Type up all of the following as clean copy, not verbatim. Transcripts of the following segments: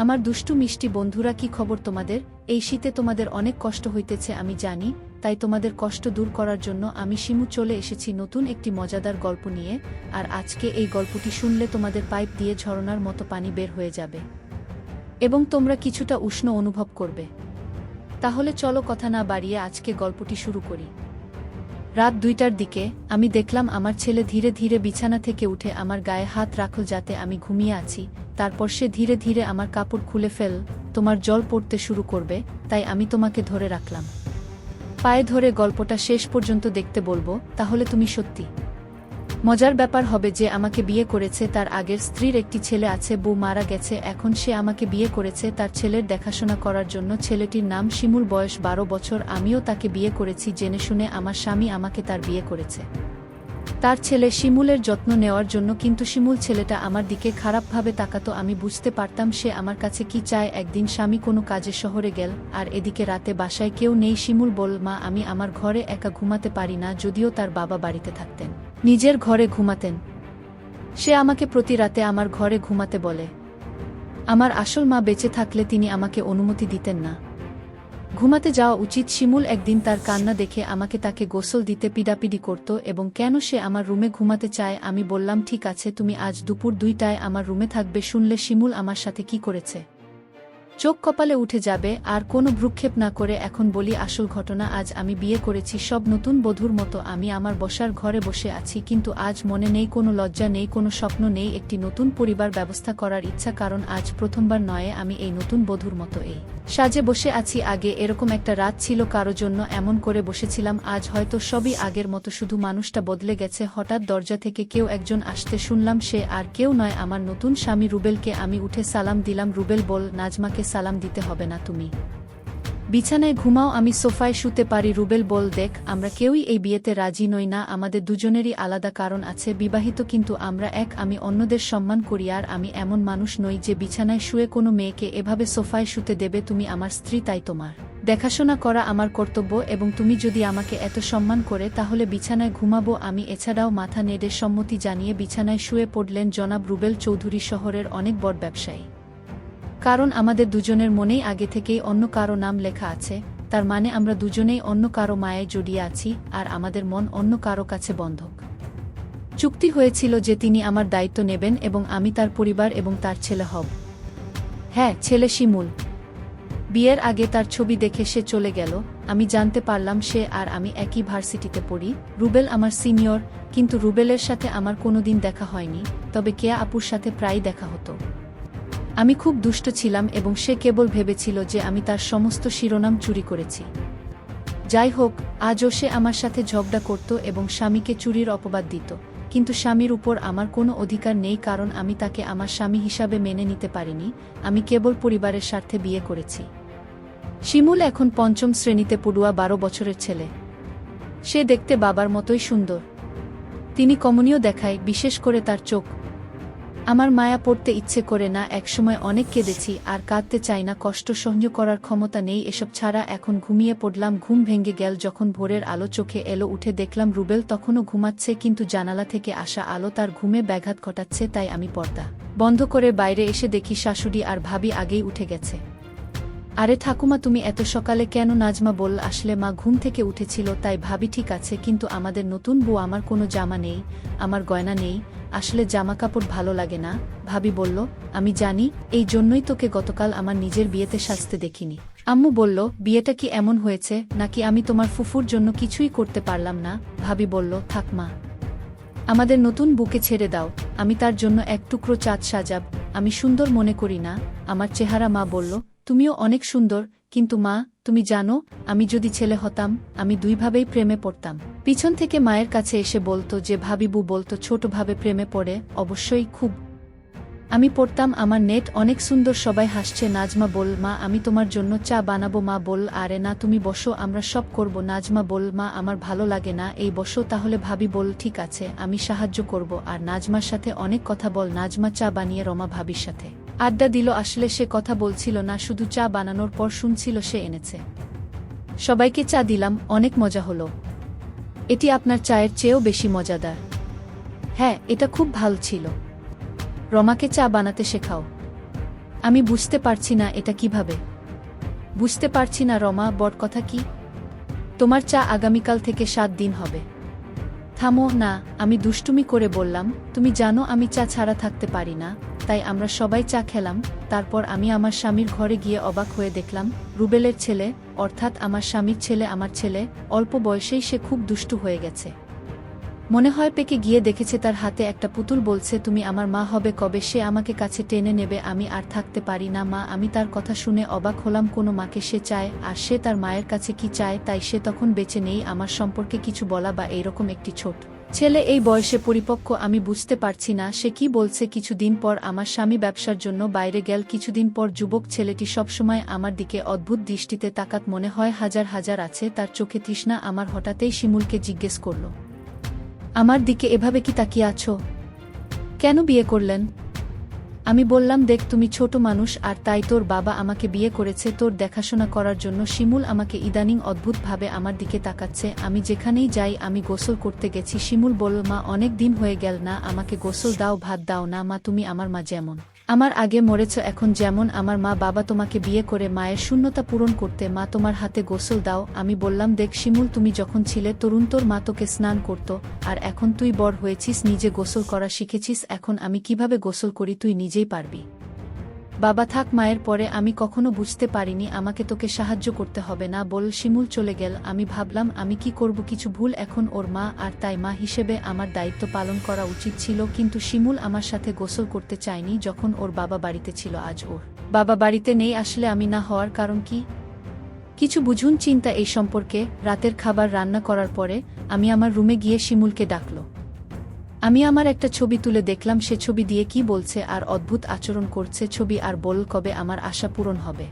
আমার দুষ্টু মিষ্টি বন্ধুরা, কি খবর তোমাদের? এই শীতে তোমাদের অনেক কষ্ট হইতেছে আমি জানি, তাই তোমাদের কষ্ট দূর করার জন্য আমি শিমু চলে এসেছি নতুন একটি মজাদার গল্প নিয়ে। আর আজকে এই গল্পটি শুনলে তোমাদের পাইপ দিয়ে ঝরনার মতো পানি বের হয়ে যাবে এবং তোমরা কিছুটা উষ্ণ অনুভব করবে। তাহলে চলো কথা না বাড়িয়ে আজকে গল্পটি শুরু করি। রাত 2টার দিকে আমি দেখলাম আমার ছেলে ধীরে ধীরে বিছানা থেকে উঠে আমার গায়ে হাত রাখল যাতে আমি ঘুমিয়ে আছি। তারপর সে ধীরে ধীরে আমার কাপড় খুলে ফেল। তোমার জল পড়তে শুরু করবে, তাই আমি তোমাকে ধরে রাখলাম, পায়ে ধরে গল্পটা শেষ পর্যন্ত দেখতে বলবো, তাহলে তুমি সত্যি। মজার ব্যাপার হবে যে আমাকে বিয়ে করেছে তার আগের স্ত্রীর একটি ছেলে আছে, বউ মারা গেছে, এখন সে আমাকে বিয়ে করেছে তার ছেলের দেখাশোনা করার জন্য। ছেলেটির নাম শিমুল, বয়স 12 বছর। আমিও তাকে বিয়ে করেছি জেনে শুনে, আমার স্বামী আমাকে তার বিয়ে করেছে তার ছেলে শিমুলের যত্ন নেওয়ার জন্য। কিন্তু শিমুল ছেলেটা আমার দিকে খারাপভাবে তাকাতো, আমি বুঝতে পারতাম সে আমার কাছে কি চায়। একদিন স্বামী কোনো কাজে শহরে গেল আর এদিকে রাতে বাসায় কেউ নেই। শিমুল বল, মা আমি আমার ঘরে একা ঘুমাতে পারি না। যদিও তার বাবা বাড়িতে থাকতেন, নিজের ঘরে ঘুমাতেন, সে আমাকে প্রতি রাতে আমার ঘরে ঘুমাতে বলে। আমার আসল মা বেঁচে থাকলে তিনি আমাকে অনুমতি দিতেন না ঘুমাতে যাওয়া উচিত। শিমুল একদিন তার কান্না দেখে আমাকে তাকে গোসল দিতে পিডাপিডি করত এবং কেন সে আমার রুমে ঘুমাতে চায়। আমি বললাম, ঠিক আছে, তুমি আজ দুপুর 2টায় আমার রুমে থাকবে। শুনলে শিমুল আমার সাথে কি করেছে চোখ কপালে উঠে যাবে। আর কোনো ভ্রুক্ষেপ না করে এখন বলি আসল ঘটনা। আজ আমি বিয়ে করেছি সব নতুন বধূর মতো। আমি আমার বসার ঘরে বসে আছি, কিন্তু আজ মনে নেই কোনো লজ্জা, নেই কোনো স্বপ্ন, নেই একটি নতুন পরিবার ব্যবস্থা করার ইচ্ছা। কারণ আজ প্রথমবার নয় আমি এই নতুন বধূর মতো এই সাজে বসে আছি। আগে এরকম একটা রাত ছিল, কারো জন্য এমন করে বসেছিলাম। আজ হয়তো সবই আগের মতো, শুধু মানুষটা বদলে গেছে। হঠাৎ দরজা থেকে কেউ একজন আসতে শুনলাম, সে আর কেউ নয় আমার নতুন স্বামী রুবেলকে। আমি উঠে সালাম দিলাম। রুবেল বল, নাজমাকে সালাম দিতে হবে না, তুমি বিছানায় ঘুমাও, আমি সোফায় শুতে পারি। রুবেল বল, দেখ আমরা কেউই এই বিয়েতে রাজি নই না, আমাদের দুজনেরই আলাদা কারণ আছে। বিবাহিত কিন্তু আমরা এক, আমি অন্যদের সম্মান করি আর আমি এমন মানুষ নই যে বিছানায় শুয়ে কোনো মেয়েকে এভাবে সোফায় শুতে দেবে। তুমি আমার স্ত্রী, তাই তোমার দেখাশোনা করা আমার কর্তব্য এবং তুমি যদি আমাকে এত সম্মান করে তাহলে বিছানায় ঘুমাবো আমি। এছাড়াও মাথা নেড়ে সম্মতি জানিয়ে বিছানায় শুয়ে পড়লেন জনাব রুবেল চৌধুরী, শহরের অনেক বড় ব্যবসায়ী। কারণ আমাদের দুজনের মনেই আগে থেকেই অন্য কারো নাম লেখা আছে, তার মানে আমরা দুজনেই অন্য কারো মায়ে জড়িয়ে আছি আর আমাদের মন অন্য কারো কাছে বন্ধক। চুক্তি হয়েছিল যে তিনি আমার দায়িত্ব নেবেন এবং আমি তার পরিবার এবং তার ছেলে হব। হ্যাঁ, ছেলে শিমুল। বিয়ের আগে তার ছবি দেখে সে চলে গেল। আমি জানতে পারলাম সে আর আমি একই ভার্সিটিতে পড়ি। রুবেল আমার সিনিয়র, কিন্তু রুবেলের সাথে আমার কোনোদিন দেখা হয়নি, তবে কেয়া আপুর সাথে প্রায় দেখা হতো। আমি খুব দুষ্ট ছিলাম এবং সে কেবল ভেবেছিল যে আমি তার সমস্ত শিরোনাম চুরি করেছি। যাই হোক, আজও সে আমার সাথে ঝগড়া করত এবং স্বামীকে চুরির অপবাদ দিত। কিন্তু স্বামীর উপর আমার কোনো অধিকার নেই, কারণ আমি তাকে আমার স্বামী হিসাবে মেনে নিতে পারিনি। আমি কেবল পরিবারের স্বার্থে বিয়ে করেছি। শিমুল এখন 5ম শ্রেণীতে পড়ুয়া 12 বছরের ছেলে। সে দেখতে বাবার মতোই সুন্দর। তিনি কমনীয় দেখায়, বিশেষ করে তার চোখ। আমার মায়া পড়তে ইচ্ছে করে না। একসময় অনেক কেঁদেছি, আর কাঁদতে চাই না, কষ্ট সহ্য করার ক্ষমতা নেই এসব ছাড়া। এখন ঘুমিয়ে পড়লাম। ঘুম ভেঙে গেল যখন ভোরের আলো চোখে এলো। উঠে দেখলাম রুবেল তখনও ঘুমাচ্ছে, কিন্তু জানালা থেকে আসা আলো তার ঘুমে ব্যাঘাত ঘটাচ্ছে। তাই আমি পর্দা বন্ধ করে বাইরে এসে দেখি শাশুড়ি আর ভাবি আগেই উঠে গেছে। আরে ঠাকুমা, তুমি এত সকালে কেন? নাজমা বল, আসলে মা ঘুম থেকে উঠেছিল তাই। ভাবি ঠিক আছে, কিন্তু আমাদের নতুন বউ, আমার কোনো জামা নেই, আমার গয়না নেই, আসলে জামা কাপড় ভালো লাগে না। ভাবি বলল, আমি জানি, এই জন্যই তোকে গতকাল আমার নিজের বিয়েতে সাজতে দেখিনি। আম্মু বলল, বিয়েটা কি এমন হয়েছে নাকি আমি তোমার ফুফুর জন্য কিছুই করতে পারলাম না? ভাবি বলল, থাক মা, আমাদের নতুন বুকে ছেড়ে দাও, আমি তার জন্য এক টুকরো চাঁদ সাজাব। আমি সুন্দর মনে করি না আমার চেহারা। মা বলল, তুমিও অনেক সুন্দর, কিন্তু মা, তুমি জানো, আমি যদি ছেলে হতাম আমি দুইভাবেই প্রেমে পড়তাম। পিছন থেকে মায়ের কাছে এসে বলতো যে ভাবিবু বলতো ছোটভাবে প্রেমে পড়ে, অবশ্যই খুব। আমি পড়তাম, আমার নেট অনেক সুন্দর। সবাই হাসছে। নাজমা বল, মা আমি তোমার জন্য চা বানাবো। মা বল, আরে না, তুমি বসো, আমরা সব করব। নাজমা বল, মা আমার ভালো লাগে না, এই বসো তাহলে। ভাবি বল, ঠিক আছে, আমি সাহায্য করব। আর নাজমার সাথে অনেক কথা বল। নাজমা চা বানিয়ে রমা ভাবির সাথে আড্ডা দিল। আসলে সে কথা বলছিল না, শুধু চা বানানোর পর শুনছিল সে এনেছে। সবাইকে চা দিলাম, অনেক মজা হলো। এটি আপনার চায়ের চেয়েও বেশি মজাদার। হ্যাঁ, এটা খুব ভালো ছিল। রমাকে চা বানাতে শেখাও। আমি বুঝতে পারছি না এটা কিভাবে। বুঝতে পারছি না রমা, বড় কথা কি? তোমার চা আগামীকাল থেকে 7 দিন হবে। থামো না, আমি দুষ্টুমি করে বললাম, তুমি জানো আমি চা ছাড়া থাকতে পারি না, তাই আমরা সবাই চা খেলাম। তারপর আমি আমার স্বামীর ঘরে গিয়ে অবাক হয়ে দেখলাম, রুবেলের ছেলে, অর্থাৎ আমার স্বামীর ছেলে, আমার ছেলে, অল্প বয়সেই সে খুব দুষ্টু হয়ে গেছে। মনে হয় পেকে গিয়ে দেখেছে তার হাতে একটা পুতুল, বলছে তুমি আমার মা হবে কবে, সে আমাকে কাছে টেনে নেবে, আমি আর থাকতে পারি না মা। আমি তার কথা শুনে অবাক হলাম, কোনো মাকে সে চায়, আর সে তার মায়ের কাছে কি চায়, তাই সে তখন বেঁচে নেই আমার সম্পর্কে কিছু বলা বা এইরকম একটি ছোট ছেলে এই বয়সে পরিপক্ক, আমি বুঝতে পারছি না সে কি বলছে। কিছুদিন পর আমার স্বামী ব্যবসার জন্য বাইরে গেল। কিছুদিন পর যুবক ছেলেটি সবসময় আমার দিকে অদ্ভুত দৃষ্টিতে তাকাত, মনে হয় হাজার হাজার আছে তার চোখে তৃষ্ণা। আমার হঠাৎই শিমুলকে জিজ্ঞেস করল, আমার দিকে এভাবে কি তাকিয়ে আছো? কেন বিয়ে করলেন? আমি বললাম, দেখ তুমি ছোট মানুষ, আর তাই তোর বাবা আমাকে বিয়ে করেছে তোর দেখাশোনা করার জন্য। শিমুল আমাকে ইদানিং অদ্ভুতভাবে আমার দিকে তাকাচ্ছে, আমি যেখানেই যাই। আমি গোসল করতে গেছি, শিমুল বলল, মা অনেক দিন হয়ে গেল না, আমাকে গোসল দাও, ভাত দাও না মা, তুমি আমার মা, যেমন আমার আগে মরেছ এখন যেমন আমার মা। বাবা তোমাকে বিয়ে করে মায়ের শূন্যতা পূরণ করতে, মা তোমার হাতে গোসল দাও। আমি বললাম, দেখ শিমুল, তুমি যখন ছিলে তরুণ তোর মা তোকে স্নান করত, আর এখন তুই বড় হয়েছিস, নিজে গোসল করা শিখেছিস, এখন আমি কিভাবে গোসল করি তুই নিজেই পারবি। বাবা থাক, মায়ের পরে আমি কখনো বুঝতে পারিনি আমাকে তোকে সাহায্য করতে হবে না বল। শিমুল চলে গেল। আমি ভাবলাম আমি কি করব, কিছু ভুল এখন ওর মা, আর তাই মা হিসেবে আমার দায়িত্ব পালন করা উচিত ছিল। কিন্তু শিমুল আমার সাথে গোসল করতে চায়নি যখন ওর বাবা বাড়িতে ছিল। আজ ওর বাবা বাড়িতে নেই, আসলে আমি না হওয়ার কারণ কি? কিছু বুঝুন চিন্তা এই সম্পর্কে। রাতের খাবার রান্না করার পরে আমি আমার রুমে গিয়ে শিমুলকে ডাকল। আমি আমার একটা ছবি তুলে দেখলাম সে ছবি দিয়ে কি বলছে আর অদ্ভুত আচরণ করছে। ছবি আর বল, কবে আমার আশা পূরণ হবে?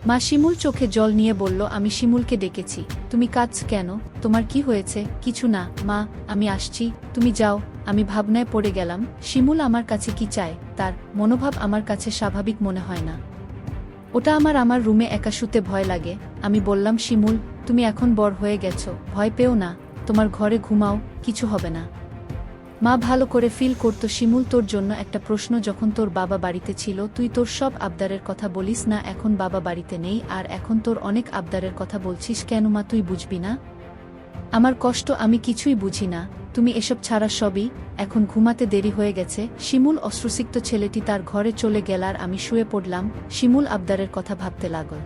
মা শিমুল চোখে জল নিয়ে বলল, আমি শিমুলকে ডেকেছি। তুমি কাঁদছ কেন? তোমার কি হয়েছে? কিছু না মা, আমি আসছি, তুমি যাও। আমি ভাবনায় পড়ে গেলাম, শিমুল আমার কাছে কি চায়? তার মনোভাব আমার কাছে স্বাভাবিক মনে হয় না। ওটা আমার রুমে একা শুতে ভয় লাগে। আমি বললাম, শিমুল তুমি এখন বড় হয়ে গেছো, ভয় পেও না, তোমার ঘরে ঘুমাও, কিছু হবে না। মা ভালো করে ফিল করত। শিমুল, তোর জন্য একটা প্রশ্ন, যখন তোর বাবা বাড়িতে ছিল তুই তোর সব আবদারের কথা বলিস না, এখন বাবা বাড়িতে নেই আর এখন তোর অনেক আবদারের কথা বলছিস কেন মা? তুই বুঝবি না আমার কষ্ট? আমি কিছুই বুঝি না, তুমি এসব ছাড়া সবই। এখন ঘুমাতে দেরি হয়ে গেছে। শিমুল অশ্রুসিক্ত ছেলেটি তার ঘরে চলে গেল আর আমি শুয়ে পড়লাম। শিমুল আবদারের কথা ভাবতে লাগল।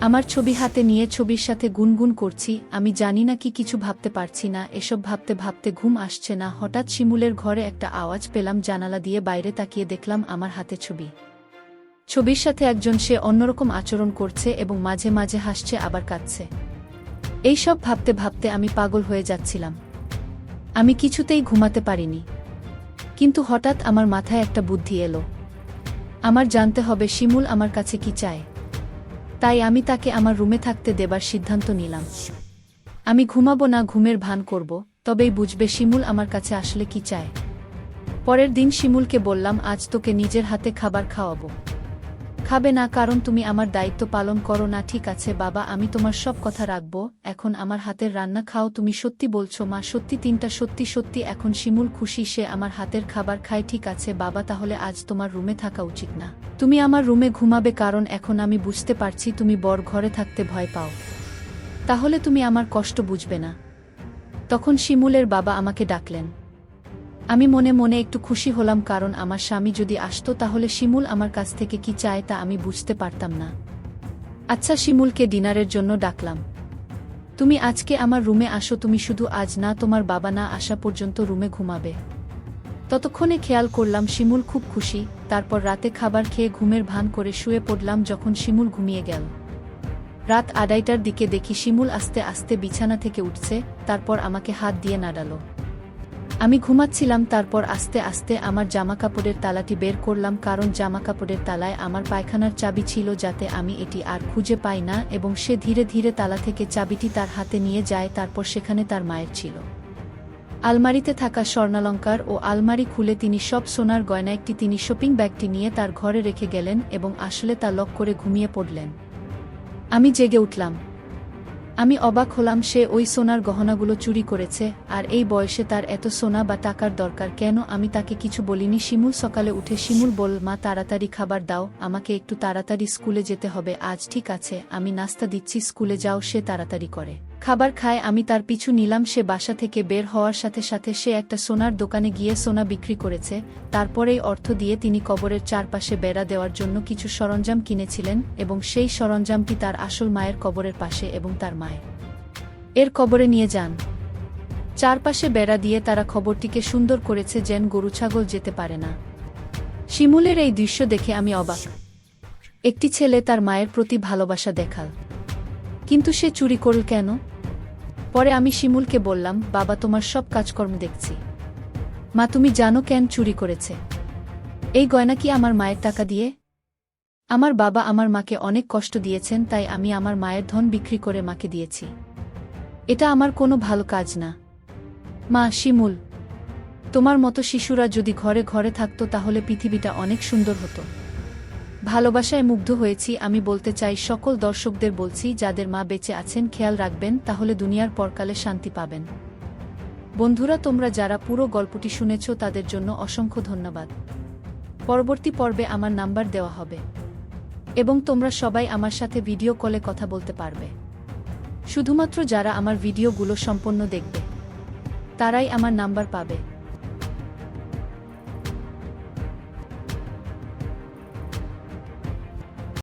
আমার ছবি হাতে নিয়ে ছবির সাথে গুনগুন করছি, আমি জানি না কি, কিছু ভাবতে পারছি না। এসব ভাবতে ভাবতে ঘুম আসছে না। হঠাৎ শিমুলের ঘরে একটা আওয়াজ পেলাম, জানালা দিয়ে বাইরে তাকিয়ে দেখলাম আমার হাতে ছবি। ছবির সাথে একজন, সে অন্যরকম আচরণ করছে এবং মাঝে মাঝে হাসছে আবার কাঁদছে। এইসব ভাবতে ভাবতে আমি পাগল হয়ে যাচ্ছিলাম। আমি কিছুতেই ঘুমাতে পারিনি। কিন্তু হঠাৎ আমার মাথায় একটা বুদ্ধি এলো, আমার জানতে হবে শিমুল আমার কাছে কি চায়। তাই আমি তাকে আমার রুমে থাকতে দেবার সিদ্ধান্ত নিলাম। আমি ঘুমাবো না, ঘুমের ভান করব, তবেই বুঝবে শিমুল আমার কাছে আসলে কি চায়। পরের দিন শিমুলকে বললাম, আজ তোকে নিজের হাতে খাবার খাওয়াবো। খাবে না কারণ তুমি আমার দায়িত্ব পালন করো না। ঠিক আছে বাবা, আমি তোমার সব কথা রাখবো, এখন আমার হাতের রান্না খাও। তুমি সত্যি বলছো মা? সত্যি, তিনটা সত্যি সত্যি। এখন শিমুল খুশি, সে আমার হাতের খাবার খায়। ঠিক আছে বাবা, তাহলে আজ তোমার রুমে থাকা উচিত না, তুমি আমার রুমে ঘুমাবে, কারণ এখন আমি বুঝতে পারছি তুমি বর ঘরে থাকতে ভয় পাও, তাহলে তুমি আমার কষ্ট বুঝবে না। তখন শিমুলের বাবা আমাকে ডাকলেন। আমি মনে মনে একটু খুশি হলাম, কারণ আমার স্বামী যদি আসতো তাহলে শিমুল আমার কাছ থেকে কি চায় তা আমি বুঝতে পারতাম না। আচ্ছা, শিমুলকে ডিনারের জন্য ডাকলাম। তুমি আজকে আমার রুমে আসো, তুমি শুধু আজ না, তোমার বাবা না আসা পর্যন্ত রুমে ঘুমাবে। ততক্ষণে খেয়াল করলাম শিমুল খুব খুশি। তারপর রাতে খাবার খেয়ে ঘুমের ভান করে শুয়ে পড়লাম। যখন শিমুল ঘুমিয়ে গেল, রাত 2:30টার দিকে দেখি শিমুল আস্তে আস্তে বিছানা থেকে উঠছে, তারপর আমাকে হাত দিয়ে নাড়ালো। আমি ঘুমাচ্ছিলাম। তারপর আস্তে আস্তে আমার জামাকাপড়ের তালাটি বের করলাম, কারণ জামাকাপড়ের তালায় আমার পায়খানার চাবি ছিল, যাতে আমি এটি আর খুঁজে পাই না। এবং সে ধীরে ধীরে তালা থেকে চাবিটি তার হাতে নিয়ে যায়। তারপর সেখানে তার মায়ের ছিল আলমারিতে থাকা স্বর্ণালঙ্কার, ও আলমারি খুলে তিনি সব সোনার গয়না একটি, তিনি শপিং ব্যাগটি নিয়ে তার ঘরে রেখে গেলেন এবং আসলে তা লক করে ঘুমিয়ে পড়লেন। আমি জেগে উঠলাম। আমি অবাক হলাম, সে ওই সোনার গহনাগুলো চুরি করেছে, আর এই বয়সে তার এত সোনা বা টাকার দরকার কেন? আমি তাকে কিছু বলিনি। শিমুল সকালে উঠে শিমুল বল, মা তাড়াতাড়ি খাবার দাও, আমাকে একটু তাড়াতাড়ি স্কুলে যেতে হবে আজ। ঠিক আছে, আমি নাস্তা দিচ্ছি, স্কুলে যাও। সে তাড়াতাড়ি করে খাবার খায়। আমি তার পিছু নিলাম। সে বাসা থেকে বের হওয়ার সাথে সাথে সে একটা সোনার দোকানে গিয়ে সোনা বিক্রি করেছে। তারপরেই অর্থ দিয়ে তিনি কবরের চারপাশে বেড়া দেওয়ার জন্য কিছু সরঞ্জাম কিনেছিলেন, এবং সেই সরঞ্জামটি তার আসল মায়ের কবরের পাশে এবং তার মায়ের এর কবরে নিয়ে যান। চারপাশে বেড়া দিয়ে তারা খবরটিকে সুন্দর করেছে যেন গরু ছাগল যেতে পারে না। শিমুলের এই দৃশ্য দেখে আমি অবাক। একটি ছেলে তার মায়ের প্রতি ভালোবাসা দেখাল, কিন্তু সে চুরি করল কেন? পরে আমি শিমুলকে বললাম, বাবা তোমার সব কাজকর্ম দেখছি, মা তুমি জানো কেন চুরি করেছে? এই গয়না কি আমার মায়ের টাকা দিয়ে? আমার বাবা আমার মাকে অনেক কষ্ট দিয়েছেন, তাই আমি আমার মায়ের ধন বিক্রি করে মাকে দিয়েছি। এটা আমার কোনো ভালো কাজ না। মা, শিমুল, তোমার মতো শিশুরা যদি ঘরে ঘরে থাকতো তাহলে পৃথিবীটা অনেক সুন্দর হতো। ভালোবাসায় মুগ্ধ হয়েছি। আমি বলতে চাই, সকল দর্শকদের বলছি, যাদের মা বেঁচে আছেন খেয়াল রাখবেন, তাহলে দুনিয়ার পরকালে শান্তি পাবেন। বন্ধুরা, তোমরা যারা পুরো গল্পটি শুনেছ তাদের জন্য অসংখ্য ধন্যবাদ। পরবর্তী পর্বে আমার নাম্বার দেওয়া হবে এবং তোমরা সবাই আমার সাথে ভিডিও কলে কথা বলতে পারবে। শুধুমাত্র যারা আমার ভিডিওগুলো সম্পূর্ণ দেখবে তারাই আমার নাম্বার পাবে।